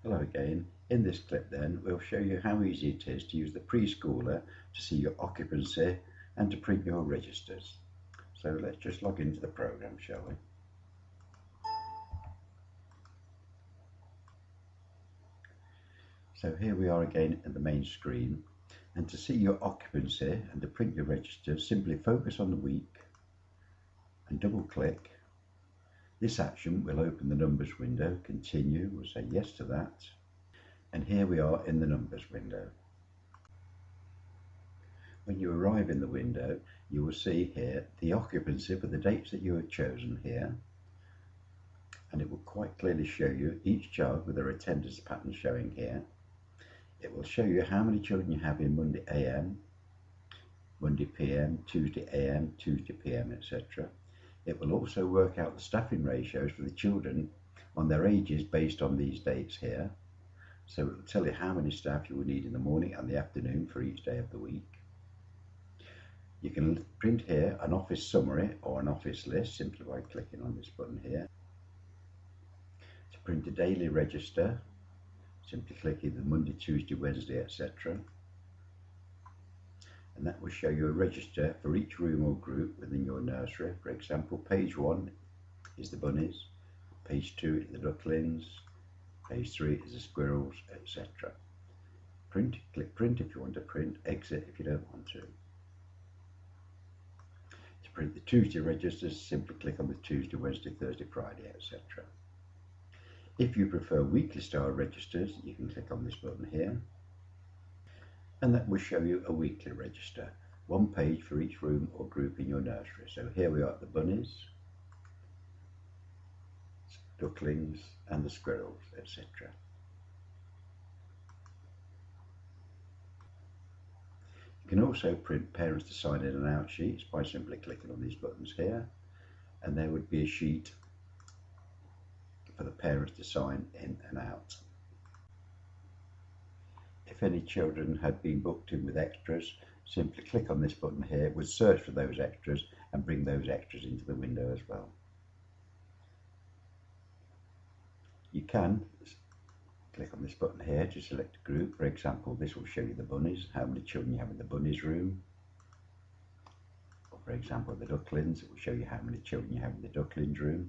Hello again. In this clip then, we'll show you how easy it is to use the Preschooler to see your occupancy and to print your registers. So let's just log into the program, shall we? So here we are again at the main screen, and to see your occupancy and to print your registers, simply focus on the week and double click. This action will open the numbers window. Continue, we'll say yes to that. And here we are in the numbers window. When you arrive in the window, you will see here the occupancy for the dates that you have chosen here. And it will quite clearly show you each child with their attendance pattern showing here. It will show you how many children you have in Monday AM, Monday PM, Tuesday AM, Tuesday PM, etc. It will also work out the staffing ratios for the children on their ages based on these dates here. So it will tell you how many staff you will need in the morning and the afternoon for each day of the week. You can print here an office summary or an office list simply by clicking on this button here. To print a daily register, simply click either Monday, Tuesday, Wednesday, etc. And that will show you a register for each room or group within your nursery. For example, page 1 is the bunnies, page 2 is the ducklings, page 3 is the squirrels, etc. Print, click print if you want to print, exit if you don't want to. To print the Tuesday registers, simply click on the Tuesday, Wednesday, Thursday, Friday, etc. If you prefer weekly style registers, you can click on this button here. And that will show you a weekly register, one page for each room or group in your nursery. So here we are at the bunnies, ducklings and the squirrels, etc. You can also print parents to sign in and out sheets by simply clicking on these buttons here, and there would be a sheet for the parents to sign in and out. If any children had been booked in with extras, simply click on this button here, would search for those extras and bring those extras into the window as well. You can click on this button here to select a group. For example, this will show you the bunnies, how many children you have in the bunnies room. Or for example, the ducklings, it will show you how many children you have in the ducklings room.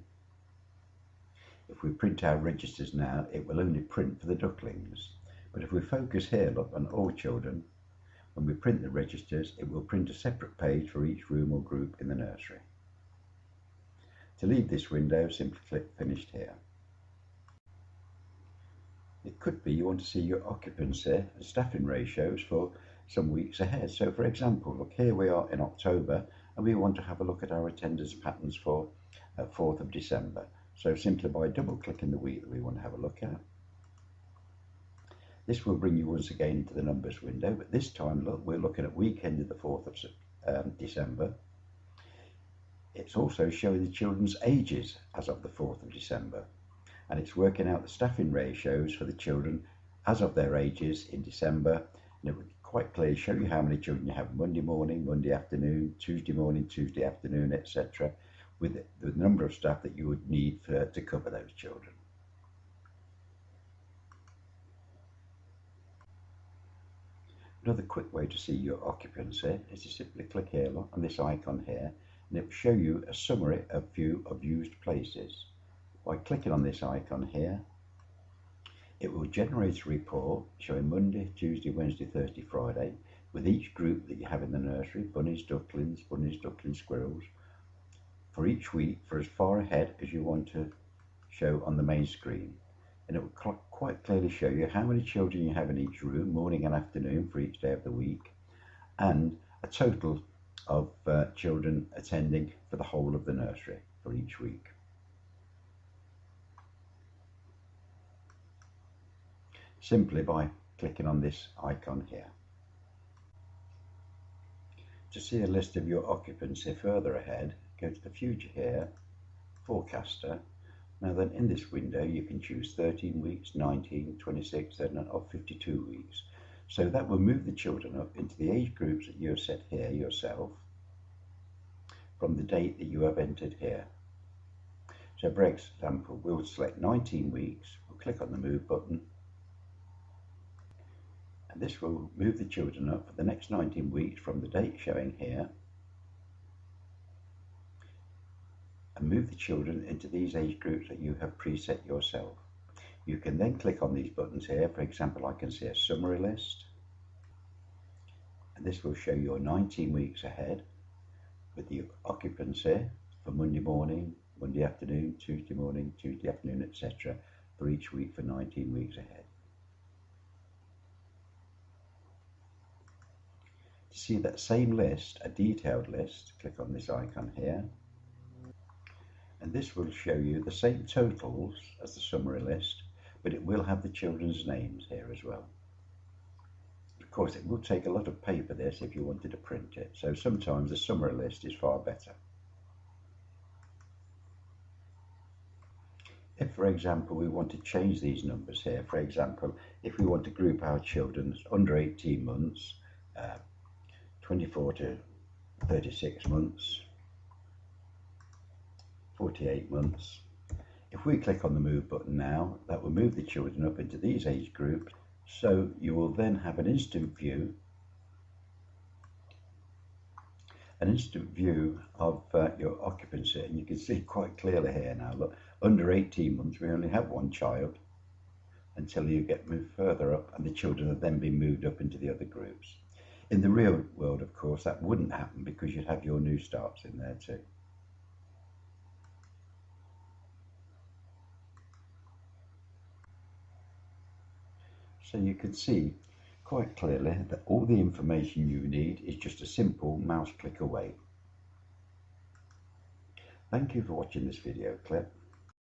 If we print our registers now, it will only print for the ducklings. But if we focus here, look, on all children, when we print the registers, it will print a separate page for each room or group in the nursery. To leave this window, simply click Finished here. It could be you want to see your occupancy and staffing ratios for some weeks ahead. So for example, look, here we are in October and we want to have a look at our attendance patterns for 4th of December. So simply by double clicking the week that we want to have a look at, this will bring you once again into the numbers window, but this time look, we're looking at weekend of the 4th of December. It's also showing the children's ages as of the 4th of December, and it's working out the staffing ratios for the children as of their ages in December, and it would quite clearly show you how many children you have Monday morning, Monday afternoon, Tuesday morning, Tuesday afternoon, etc., with the number of staff that you would need to cover those children. Another quick way to see your occupancy is to simply click here on this icon here, and it will show you a summary of view of used places. By clicking on this icon here, it will generate a report showing Monday, Tuesday, Wednesday, Thursday, Friday, with each group that you have in the nursery, bunnies, ducklings, squirrels, for each week for as far ahead as you want to show on the main screen. And it will quite clearly show you how many children you have in each room, morning and afternoon for each day of the week, and a total of children attending for the whole of the nursery for each week. Simply by clicking on this icon here. To see a list of your occupancy further ahead, go to the future here, forecaster. Now then, in this window you can choose 13 weeks, 19, 26, or 52 weeks. So that will move the children up into the age groups that you have set here yourself from the date that you have entered here. So for example, we'll select 19 weeks, we'll click on the move button, And this will move the children up for the next 19 weeks from the date showing here, and move the children into these age groups that you have preset yourself. You can then click on these buttons here. For example, I can see a summary list, and this will show your 19 weeks ahead with the occupancy for Monday morning, Monday afternoon, Tuesday morning, Tuesday afternoon, etc. for each week for 19 weeks ahead. To see that same list, a detailed list, click on this icon here, and this will show you the same totals as the summary list, but it will have the children's names here as well. Of course, it will take a lot of paper, this, if you wanted to print it, so sometimes the summary list is far better. If, for example, we want to change these numbers here, for example, if we want to group our children under 18 months, 24 to 36 months, 48 months. If we click on the move button now, that will move the children up into these age groups. So you will then have an instant view of your occupancy, and you can see quite clearly here now, look, under 18 months we only have one child until you get moved further up, and the children have then been moved up into the other groups. In the real world, of course, that wouldn't happen because you'd have your new starts in there too. So you can see quite clearly that all the information you need is just a simple mouse click away. Thank you for watching this video clip.